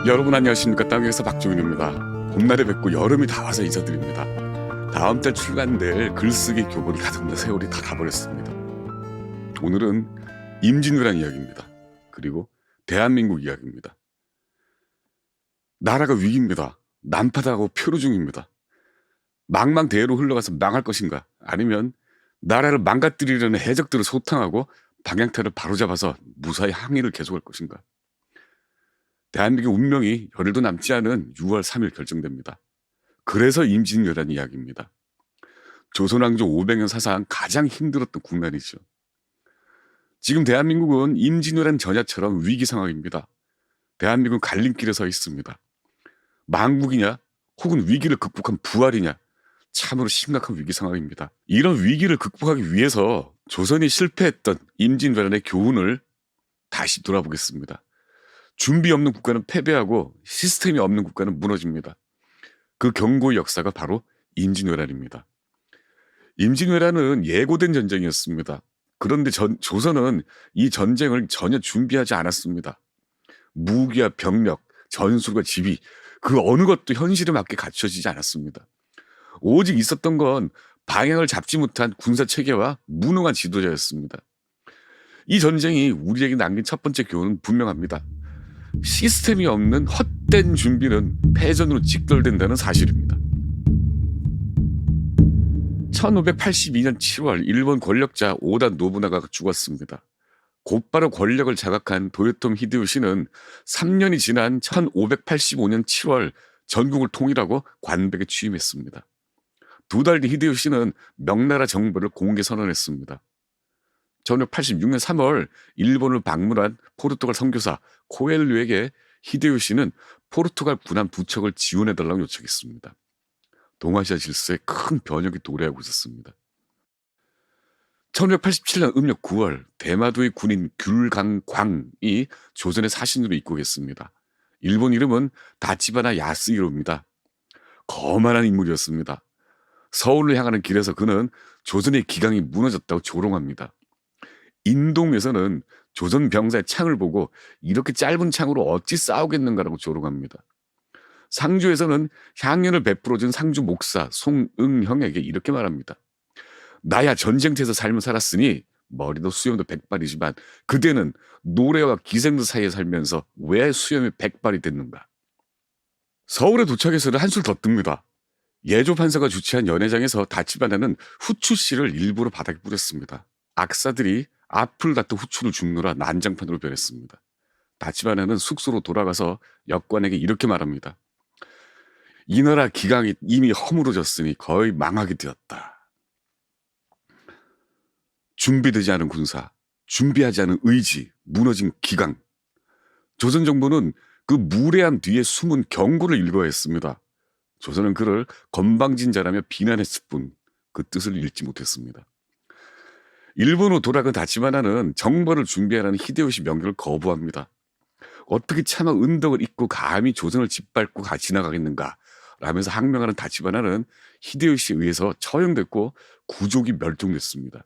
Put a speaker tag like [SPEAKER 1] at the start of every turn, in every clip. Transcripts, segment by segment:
[SPEAKER 1] 여러분 안녕하십니까. 땅에서 박종윤입니다. 봄날에 뵙고 여름이 다 와서 인사드립니다. 다음 달 출간될 글쓰기 교본을 다듬는 세월이 다 가버렸습니다. 오늘은 임진왜란 이야기입니다. 그리고 대한민국 이야기입니다. 나라가 위기입니다. 난파당하고 표류 중입니다. 망망대해로 흘러가서 망할 것인가, 아니면 나라를 망가뜨리려는 해적들을 소탕하고 방향타를 바로잡아서 무사히 항해를 계속할 것인가. 대한민국의 운명이 열흘도 남지 않은 6월 3일 결정됩니다. 그래서 임진왜란 이야기입니다. 조선왕조 500년 사상 가장 힘들었던 국난이죠. 지금 대한민국은 임진왜란 전야처럼 위기 상황입니다. 대한민국은 갈림길에 서 있습니다. 망국이냐 혹은 위기를 극복한 부활이냐, 참으로 심각한 위기 상황입니다. 이런 위기를 극복하기 위해서 조선이 실패했던 임진왜란의 교훈을 다시 돌아보겠습니다. 준비 없는 국가는 패배하고 시스템이 없는 국가는 무너집니다. 그 경고의 역사가 바로 임진왜란입니다. 임진왜란은 예고된 전쟁이었습니다. 그런데 조선은 이 전쟁을 전혀 준비하지 않았습니다. 무기와 병력, 전술과 지휘, 그 어느 것도 현실에 맞게 갖춰지지 않았습니다. 오직 있었던 건 방향을 잡지 못한 군사체계와 무능한 지도자였습니다. 이 전쟁이 우리에게 남긴 첫 번째 교훈은 분명합니다. 시스템이 없는 헛된 준비는 패전으로 직결된다는 사실입니다. 1582년 7월 일본 권력자 오다 노부나가가 죽었습니다. 곧바로 권력을 장악한 도요토미 히데요시는 3년이 지난 1585년 7월 전국을 통일하고 관백에 취임했습니다. 두 달 뒤 히데요시는 명나라 정부를 공개 선언했습니다. 1586년 3월 일본을 방문한 포르투갈 선교사 코엘류에게 히데요시는 포르투갈 군함 2척을 지원해달라고 요청했습니다. 동아시아 질서에 큰 변혁이 도래하고 있었습니다. 1587년 음력 9월 대마도의 군인 귤강광이 조선의 사신으로 입국했습니다. 일본 이름은 다치바나 야스히로입니다. 거만한 인물이었습니다. 서울을 향하는 길에서 그는 조선의 기강이 무너졌다고 조롱합니다. 인동에서는 조선 병사의 창을 보고 이렇게 짧은 창으로 어찌 싸우겠는가라고 조롱합니다. 상주에서는 향연을 베풀어준 상주 목사 송응형에게 이렇게 말합니다. 나야 전쟁터에서 삶을 살았으니 머리도 수염도 백발이지만 그대는 노래와 기생들 사이에 살면서 왜 수염이 백발이 됐는가. 서울에 도착해서는 한술 더 뜹니다. 예조 판사가 주최한 연회장에서 다치바나는 후추씨를 일부러 바닥에 뿌렸습니다. 악사들이 앞을 다퉈 후추를 줍느라 난장판으로 변했습니다. 다치바나는 숙소로 돌아가서 역관에게 이렇게 말합니다. 이 나라 기강이 이미 허물어졌으니 거의 망하게 되었다. 준비되지 않은 군사, 준비하지 않은 의지, 무너진 기강. 조선 정부는 그 무례함 뒤에 숨은 경고를 읽어야 했습니다. 조선은 그를 건방진자라며 비난했을 뿐 그 뜻을 읽지 못했습니다. 일본으로 돌아간 다치바나는 정벌을 준비하라는 히데요시 명령을 거부합니다. 어떻게 차마 은덕을 잊고 감히 조선을 짓밟고 지나가겠는가 라면서 항명하는 다치바나는 히데요시에 의해서 처형됐고 구족이 멸종됐습니다.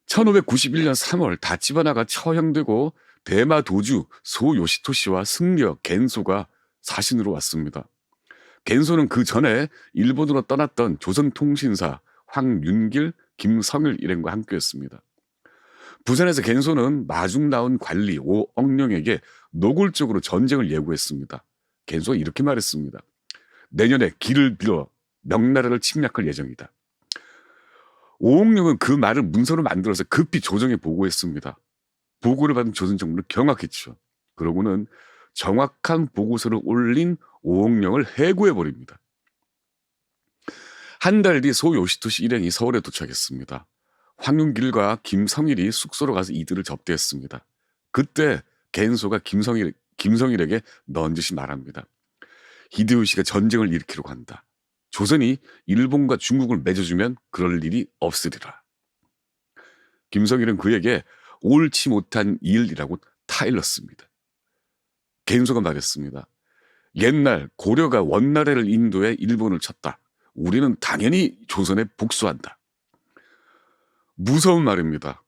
[SPEAKER 1] 1591년 3월 다치바나가 처형되고 대마 도주 소요시토시와 승려 겐소가 사신으로 왔습니다. 겐소는 그 전에 일본으로 떠났던 조선통신사 황윤길, 김성일 일행과 함께였습니다. 부산에서 겐소는 마중 나온 관리 오억령에게 노골적으로 전쟁을 예고했습니다. 겐소가 이렇게 말했습니다. 내년에 길을 빌어 명나라를 침략할 예정이다. 오억령은 그 말을 문서로 만들어서 급히 조정에 보고했습니다. 보고를 받은 조선 정부는 경악했죠. 그러고는 정확한 보고서를 올린 오억령을 해고해버립니다. 한 달 뒤 소요시토시 일행이 서울에 도착했습니다. 황윤길과 김성일이 숙소로 가서 이들을 접대했습니다. 그때 겐소가 김성일에게 넌지시 말합니다. 히데요시가 전쟁을 일으키려고 한다. 조선이 일본과 중국을 맺어주면 그럴 일이 없으리라. 김성일은 그에게 옳지 못한 일이라고 타일렀습니다. 겐소가 말했습니다. 옛날 고려가 원나라를 인도해 일본을 쳤다. 우리는 당연히 조선에 복수한다. 무서운 말입니다.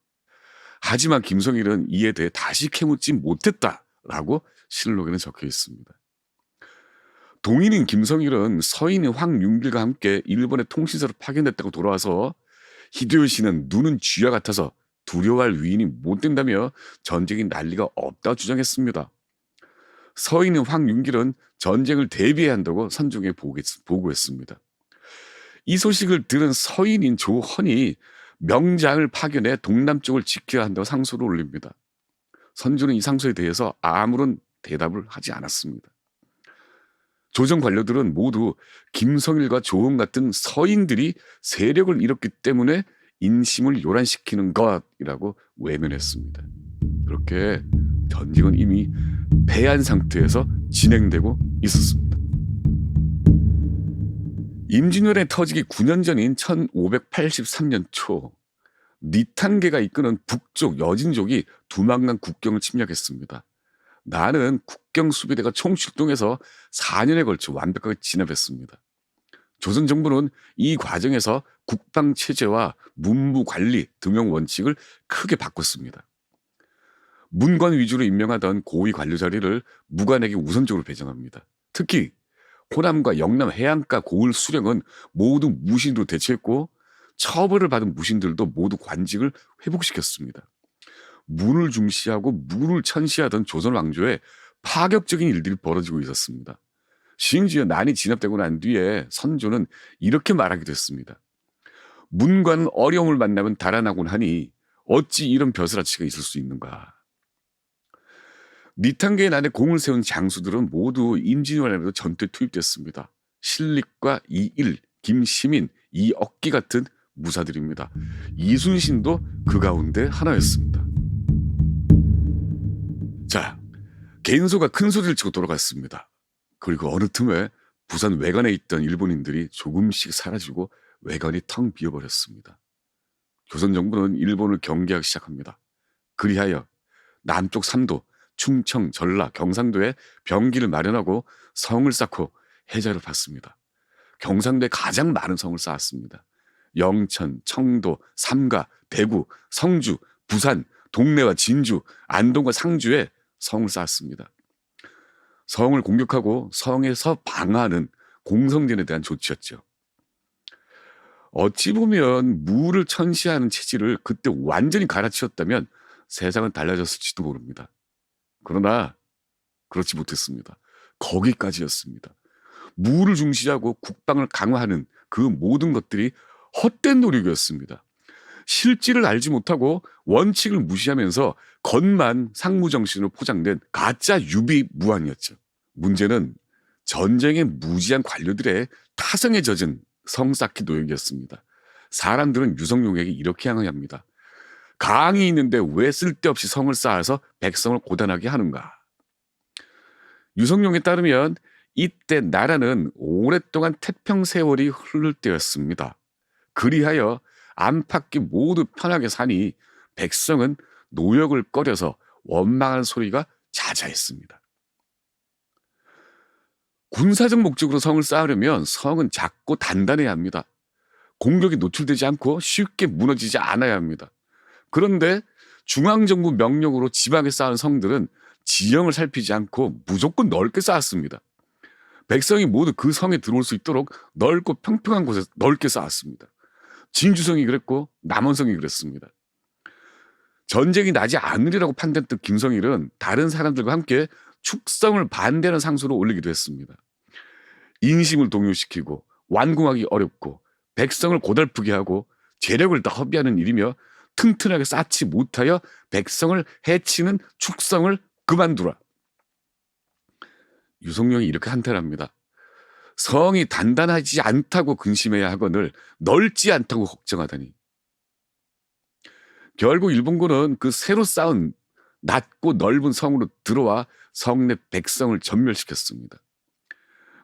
[SPEAKER 1] 하지만 김성일은 이에 대해 다시 캐묻지 못했다라고 실록에는 적혀 있습니다. 동인인 김성일은 서인인 황윤길과 함께 일본의 통신사로 파견됐다고 돌아와서 히데요시는 눈은 쥐와 같아서 두려워할 위인이 못 된다며 전쟁이 난리가 없다고 주장했습니다. 서인인 황윤길은 전쟁을 대비해야 한다고 선종에 보고했습니다. 이 소식을 들은 서인인 조헌이 명장을 파견해 동남쪽을 지켜야 한다고 상소를 올립니다. 선조는 이 상소에 대해서 아무런 대답을 하지 않았습니다. 조정 관료들은 모두 김성일과 조헌 같은 서인들이 세력을 잃었기 때문에 인심을 요란시키는 것이라고 외면했습니다. 그렇게 전쟁은 이미 패한 상태에서 진행되고 있었습니다. 임진왜란이 터지기 9년 전인 1583년 초 니탄계가 이끄는 북쪽 여진족이 두만강 국경을 침략했습니다. 나는 국경 수비대가 총출동해서 4년에 걸쳐 완벽하게 진압했습니다. 조선 정부는 이 과정에서 국방 체제와 문무 관리 등용 원칙을 크게 바꿨습니다. 문관 위주로 임명하던 고위 관료 자리를 무관에게 우선적으로 배정합니다. 특히 호남과 영남 해안가 고을 수령은 모두 무신으로 대체했고 처벌을 받은 무신들도 모두 관직을 회복시켰습니다. 문을 중시하고 무를 천시하던 조선 왕조에 파격적인 일들이 벌어지고 있었습니다. 심지어 난이 진압되고 난 뒤에 선조는 이렇게 말하기도 했습니다. 문관 어려움을 만나면 달아나곤 하니 어찌 이런 벼슬아치가 있을 수 있는가. 니탄계의 난에 공을 세운 장수들은 모두 임진왜란에도 전투에 투입됐습니다. 신립과 이일, 김시민, 이억기 같은 무사들입니다. 이순신도 그 가운데 하나였습니다. 자, 겐소가 큰 소리를 치고 돌아갔습니다. 그리고 어느 틈에 부산 외관에 있던 일본인들이 조금씩 사라지고 외관이 텅 비어버렸습니다. 조선 정부는 일본을 경계하기 시작합니다. 그리하여 남쪽 삼도, 충청, 전라, 경상도에 병기를 마련하고 성을 쌓고 해자를 받습니다. 경상도에 가장 많은 성을 쌓았습니다. 영천, 청도, 삼가, 대구, 성주, 부산, 동래와 진주, 안동과 상주에 성을 쌓았습니다. 성을 공격하고 성에서 방어하는 공성전에 대한 조치였죠. 어찌 보면 무를 천시하는 체질을 그때 완전히 갈아치웠다면 세상은 달라졌을지도 모릅니다. 그러나 그렇지 못했습니다. 거기까지였습니다. 무를 중시하고 국방을 강화하는 그 모든 것들이 헛된 노력이었습니다. 실질을 알지 못하고 원칙을 무시하면서 겉만 상무정신으로 포장된 가짜 유비무환이었죠. 문제는 전쟁의 무지한 관료들의 타성에 젖은 성쌓기 노역이었습니다. 사람들은 유성룡에게 이렇게 항의합니다. 강이 있는데 왜 쓸데없이 성을 쌓아서 백성을 고단하게 하는가? 유성룡에 따르면 이때 나라는 오랫동안 태평 세월이 흐를 때였습니다. 그리하여 안팎이 모두 편하게 사니 백성은 노역을 꺼려서 원망하는 소리가 자자했습니다. 군사적 목적으로 성을 쌓으려면 성은 작고 단단해야 합니다. 공격이 노출되지 않고 쉽게 무너지지 않아야 합니다. 그런데 중앙정부 명령으로 지방에 쌓은 성들은 지형을 살피지 않고 무조건 넓게 쌓았습니다. 백성이 모두 그 성에 들어올 수 있도록 넓고 평평한 곳에 넓게 쌓았습니다. 진주성이 그랬고 남원성이 그랬습니다. 전쟁이 나지 않으리라고 판단했던 김성일은 다른 사람들과 함께 축성을 반대하는 상소를 올리기도 했습니다. 인심을 동요시키고 완공하기 어렵고 백성을 고달프게 하고 재력을 다 허비하는 일이며 튼튼하게 쌓지 못하여 백성을 해치는 축성을 그만두라. 유성룡이 이렇게 한탄합니다. 성이 단단하지 않다고 근심해야 하거늘 넓지 않다고 걱정하다니. 결국 일본군은 그 새로 쌓은 낮고 넓은 성으로 들어와 성내 백성을 전멸시켰습니다.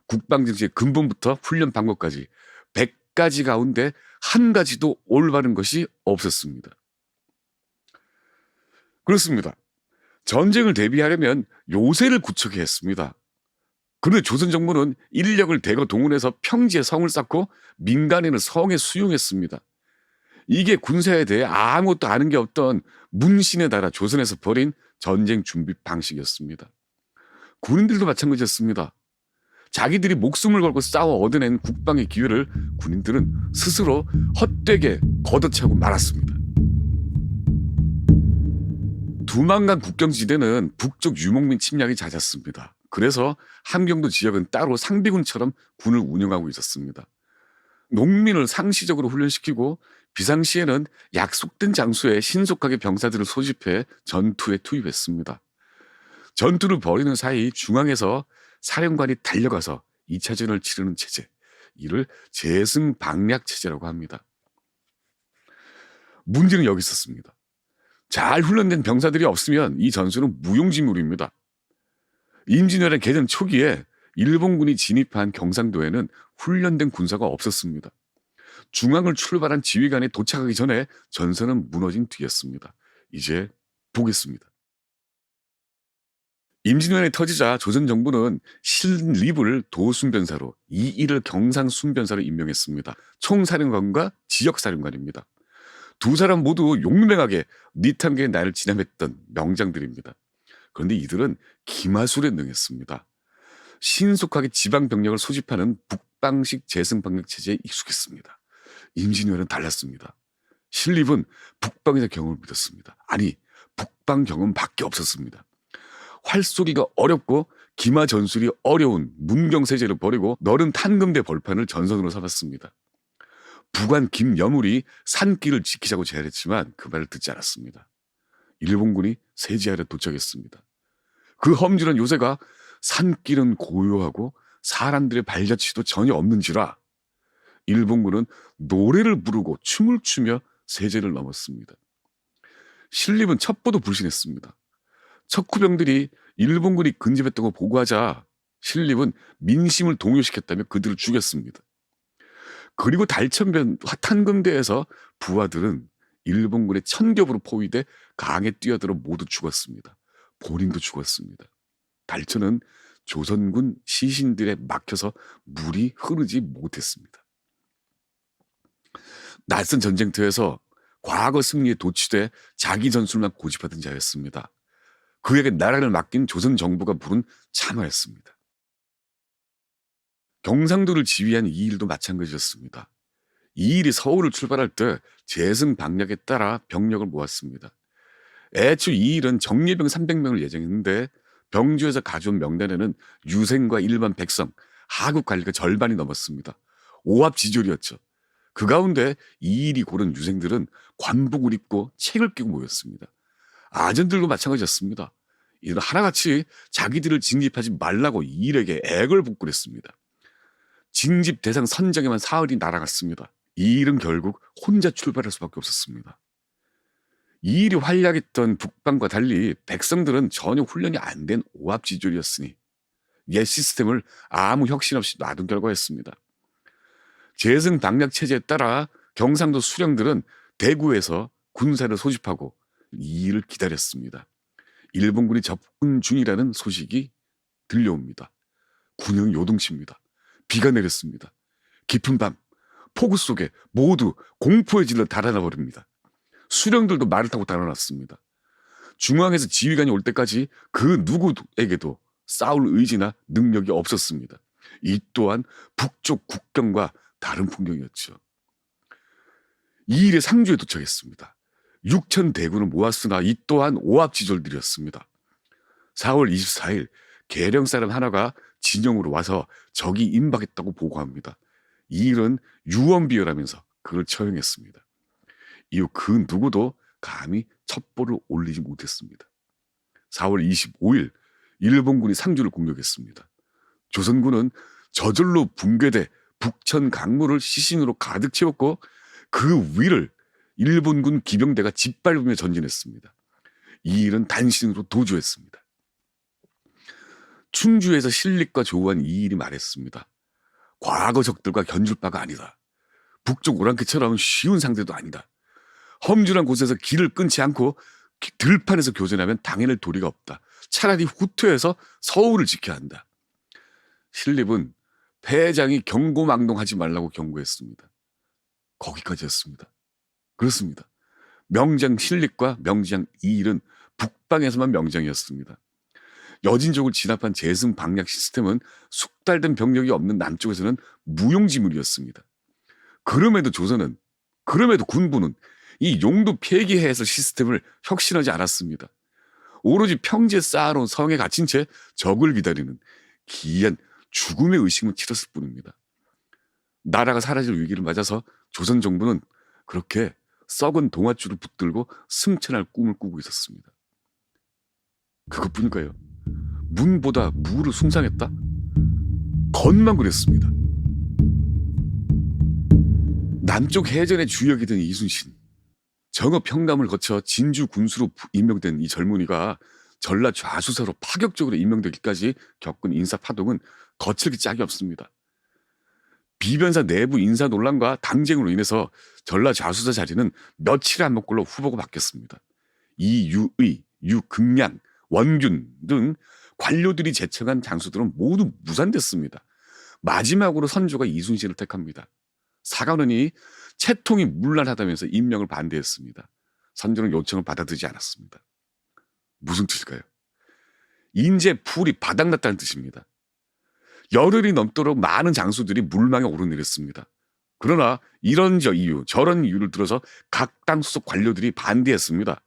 [SPEAKER 1] 국방정치의 근본부터 훈련 방법까지 100가지 가운데 한 가지도 올바른 것이 없었습니다. 그렇습니다. 전쟁을 대비하려면 요새를 구축해야 했습니다. 그런데 조선 정부는 인력을 대거 동원해서 평지에 성을 쌓고 민간인을 성에 수용했습니다. 이게 군사에 대해 아무것도 아는 게 없던 문신의 나라 조선에서 벌인 전쟁 준비 방식이었습니다. 군인들도 마찬가지였습니다. 자기들이 목숨을 걸고 싸워 얻어낸 국방의 기회를 군인들은 스스로 헛되게 걷어차고 말았습니다. 두만강 국경지대는 북쪽 유목민 침략이 잦았습니다. 그래서 함경도 지역은 따로 상비군처럼 군을 운영하고 있었습니다. 농민을 상시적으로 훈련시키고 비상시에는 약속된 장소에 신속하게 병사들을 소집해 전투에 투입했습니다. 전투를 벌이는 사이 중앙에서 사령관이 달려가서 2차전을 치르는 체제, 이를 재승방략 체제라고 합니다. 문제는 여기 있었습니다. 잘 훈련된 병사들이 없으면 이 전술은 무용지물입니다. 임진왜란 개전 초기에 일본군이 진입한 경상도에는 훈련된 군사가 없었습니다. 중앙을 출발한 지휘관이 도착하기 전에 전선은 무너진 뒤였습니다. 이제 보겠습니다. 임진왜란이 터지자 조선정부는 신립을 도순변사로, 이일을 경상순변사로 임명했습니다. 총사령관과 지역사령관입니다. 두 사람 모두 용맹하게 니탐계의 날을 지남했던 명장들입니다. 그런데 이들은 기마술에 능했습니다. 신속하게 지방 병력을 소집하는 북방식 재승방역 체제에 익숙했습니다. 임진왜란은 달랐습니다. 신립은 북방에서 경험을 믿었습니다. 아니, 북방 경험밖에 없었습니다. 활쏘기가 어렵고 기마 전술이 어려운 문경세제를 버리고 너른 탄금대 벌판을 전선으로 삼았습니다. 부관 김여물이 산길을 지키자고 제안했지만 그 말을 듣지 않았습니다. 일본군이 세제하려 도착했습니다. 그 험준한 요새가 산길은 고요하고 사람들의 발자취도 전혀 없는지라 일본군은 노래를 부르고 춤을 추며 세제를 넘었습니다. 신립은 첩보도 불신했습니다. 척후병들이 일본군이 근접했던 거 보고하자 신립은 민심을 동요시켰다며 그들을 죽였습니다. 그리고 달천변 탄금대에서 부하들은 일본군의 천겹으로 포위돼 강에 뛰어들어 모두 죽었습니다. 본인도 죽었습니다. 달천은 조선군 시신들에 막혀서 물이 흐르지 못했습니다. 낯선 전쟁터에서 과거 승리에 도취돼 자기 전술만 고집하던 자였습니다. 그에게 나라를 맡긴 조선 정부가 부른 참화였습니다. 경상도를 지휘한 이일도 마찬가지였습니다. 이일이 서울을 출발할 때 재승방략에 따라 병력을 모았습니다. 애초 이일은 정예병 300명을 예정했는데 병주에서 가져온 명단에는 유생과 일반 백성, 하급 관리가 절반이 넘었습니다. 오합지졸이었죠. 그 가운데 이일이 고른 유생들은 관복을 입고 책을 끼고 모였습니다. 아전들도 마찬가지였습니다. 이들은 하나같이 자기들을 징집하지 말라고 이일에게 액을 복구했습니다. 징집 대상 선정에만 사흘이 날아갔습니다. 이일은 결국 혼자 출발할 수밖에 없었습니다. 이일이 활약했던 북방과 달리 백성들은 전혀 훈련이 안 된 오합지졸이었으니 옛 시스템을 아무 혁신 없이 놔둔 결과였습니다. 재승방략 체제에 따라 경상도 수령들은 대구에서 군사를 소집하고 이일을 기다렸습니다. 일본군이 접근 중이라는 소식이 들려옵니다. 군영 요동칩니다. 비가 내렸습니다. 깊은 밤 폭우 속에 모두 공포의 질러 달아나 버립니다. 수령들도 말을 타고 달아났습니다. 중앙에서 지휘관이 올 때까지 그 누구에게도 싸울 의지나 능력이 없었습니다. 이 또한 북쪽 국경과 다른 풍경이었죠. 이일에 상주에 도착했습니다. 6천 대군을 모았으나 이 또한 오합지졸들이었습니다. 4월 24일 계령 사람 하나가 진영으로 와서 적이 임박했다고 보고합니다. 이일은 유언비어라면서 그를 처형했습니다. 이후 그 누구도 감히 첩보를 올리지 못했습니다. 4월 25일 일본군이 상주를 공격했습니다. 조선군은 저절로 붕괴돼 북천 강물을 시신으로 가득 채웠고 그 위를 일본군 기병대가 짓밟으며 전진했습니다. 이일은 단신으로 도주했습니다. 충주에서 신립과 조우한 이일이 말했습니다. 과거 적들과 견줄 바가 아니다. 북쪽 오랑캐처럼 쉬운 상대도 아니다. 험준한 곳에서 길을 끊지 않고 들판에서 교전하면 당해낼 도리가 없다. 차라리 후퇴해서 서울을 지켜야 한다. 신립은 패장이 경고망동하지 말라고 경고했습니다. 거기까지였습니다. 그렇습니다. 명장 신립과 명장 이일은 북방에서만 명장이었습니다. 여진족을 진압한 재승 방략 시스템은 숙달된 병력이 없는 남쪽에서는 무용지물이었습니다. 그럼에도 군부는 이 용도 폐기해서 시스템을 혁신하지 않았습니다. 오로지 평지에 쌓아놓은 성에 갇힌 채 적을 기다리는 기이한 죽음의 의식만 치렀을 뿐입니다. 나라가 사라질 위기를 맞아서 조선 정부는 그렇게 썩은 동아줄을 붙들고 승천할 꿈을 꾸고 있었습니다. 그것뿐일까요? 문보다 무를 숭상했다? 겉만 그랬습니다. 남쪽 해전의 주역이 된 이순신, 정읍 평남을 거쳐 진주 군수로 임명된 이 젊은이가 전라 좌수사로 파격적으로 임명되기까지 겪은 인사 파동은 거칠기 짝이 없습니다. 비변사 내부 인사 논란과 당쟁으로 인해서 전라 좌수사 자리는 며칠에 한 번꼴로 후보가 바뀌었습니다. 이유의, 유극량, 원균 등 관료들이 제청한 장수들은 모두 무산됐습니다. 마지막으로 선조가 이순신을 택합니다. 사관원이 채통이 문란하다면서 임명을 반대했습니다. 선조는 요청을 받아들이지 않았습니다. 무슨 뜻일까요? 인재 풀이 바닥났다는 뜻입니다. 열흘이 넘도록 많은 장수들이 물망에 오르내렸습니다. 그러나 이런 이유 저런 이유를 들어서 각 당 수석 관료들이 반대했습니다.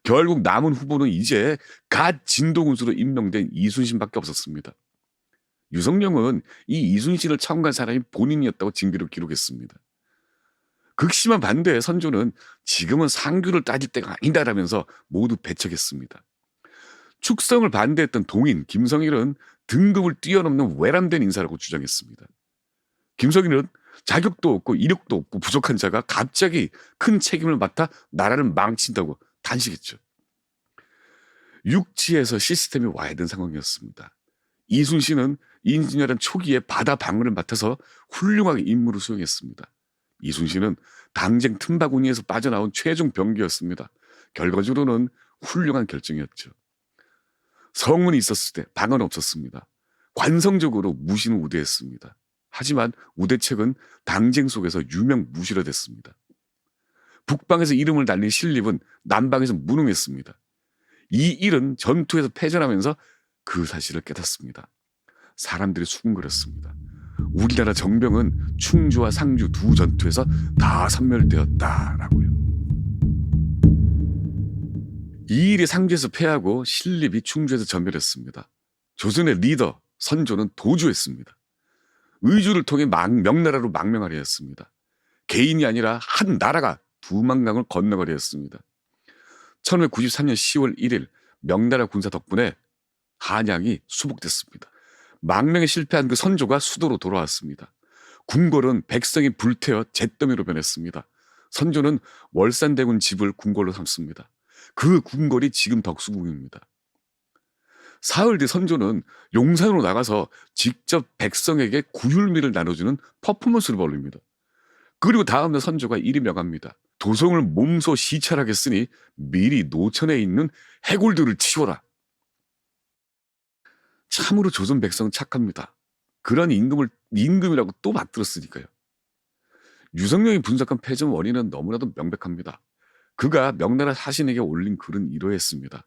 [SPEAKER 1] 결국 남은 후보는 이제 갓 진도군수로 임명된 이순신밖에 없었습니다. 유성룡은 이 이순신을 처음 간 사람이 본인이었다고 징비로 기록했습니다. 극심한 반대에 선조는 지금은 상규를 따질 때가 아니다라면서 모두 배척했습니다. 축성을 반대했던 동인 김성일은 등급을 뛰어넘는 외람된 인사라고 주장했습니다. 김성일은 자격도 없고 이력도 없고 부족한 자가 갑자기 큰 책임을 맡아 나라를 망친다고 단식했죠. 육지에서 시스템이 와야 된 상황이었습니다. 이순신은 인진열한 초기에 바다 방어를 맡아서 훌륭하게 임무를 수행했습니다. 이순신은 당쟁 틈바구니에서 빠져나온 최종 병기였습니다. 결과적으로는 훌륭한 결정이었죠. 성문이 있었을 때 방어는 없었습니다. 관성적으로 무시는 우대했습니다. 하지만 우대책은 당쟁 속에서 유명무실화 됐습니다. 북방에서 이름을 날린 신립은 남방에서 무능했습니다. 이 일은 전투에서 패전하면서 그 사실을 깨닫습니다. 사람들이 수군거렸습니다. 우리나라 정병은 충주와 상주 두 전투에서 다 섬멸되었다라고요. 이일이 상주에서 패하고 신립이 충주에서 전멸했습니다. 조선의 리더 선조는 도주했습니다. 의주를 통해 명나라로 망명하려 했습니다. 개인이 아니라 한 나라가 두만강을 건너가려 했습니다. 1593년 10월 1일 명나라 군사 덕분에 한양이 수복됐습니다. 망명에 실패한 그 선조가 수도로 돌아왔습니다. 궁궐은 백성이 불태워 잿더미로 변했습니다. 선조는 월산대군 집을 궁궐로 삼습니다. 그 궁궐이 지금 덕수궁입니다. 사흘 뒤 선조는 용산으로 나가서 직접 백성에게 구휼미를 나눠주는 퍼포먼스를 벌립니다. 그리고 다음날 선조가 이리 명합니다. 도성을 몸소 시찰하겠으니 미리 노천에 있는 해골들을 치워라. 참으로 조선 백성은 착합니다. 그런 임금이라고 또 맞들었으니까요. 유성룡이 분석한 패전 원인은 너무나도 명백합니다. 그가 명나라 사신에게 올린 글은 이러했습니다.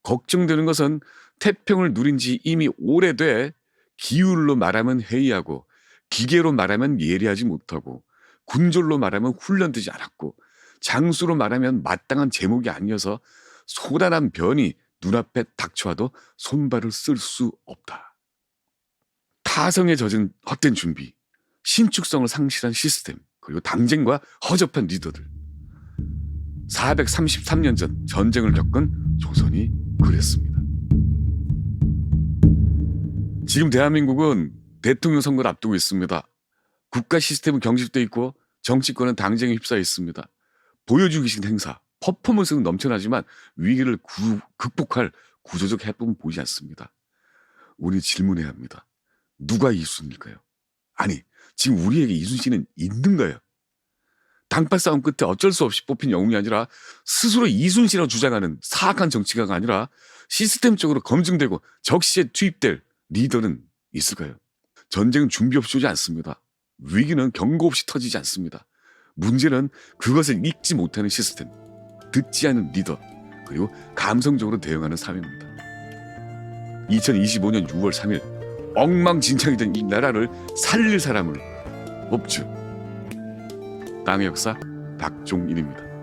[SPEAKER 1] 걱정되는 것은 태평을 누린 지 이미 오래돼 기율로 말하면 해이하고 기계로 말하면 예리하지 못하고 군졸로 말하면 훈련되지 않았고 장수로 말하면 마땅한 제목이 아니어서 소단한 변이 눈앞에 닥쳐와도 손발을 쓸 수 없다. 타성에 젖은 헛된 준비, 신축성을 상실한 시스템, 그리고 당쟁과 허접한 리더들. 433년 전 전쟁을 겪은 조선이 그랬습니다. 지금 대한민국은 대통령 선거를 앞두고 있습니다. 국가 시스템은 경직돼 있고 정치권은 당쟁에 휩싸여 있습니다. 보여주기식 행사, 퍼포먼스는 넘쳐나지만 위기를 극복할 구조적 해법은 보이지 않습니다. 우리 질문해야 합니다. 누가 이순신일까요? 아니, 지금 우리에게 이순신은 있는가요? 당파 싸움 끝에 어쩔 수 없이 뽑힌 영웅이 아니라 스스로 이순신이라고 주장하는 사악한 정치가가 아니라 시스템적으로 검증되고 적시에 투입될 리더는 있을까요? 전쟁은 준비 없이 오지 않습니다. 위기는 경고 없이 터지지 않습니다. 문제는 그것을 읽지 못하는 시스템, 듣지 않는 리더, 그리고 감성적으로 대응하는 사회입니다. 2025년 6월 3일 엉망진창이 된 이 나라를 살릴 사람은 없죠. 땅의 역사 박종일입니다.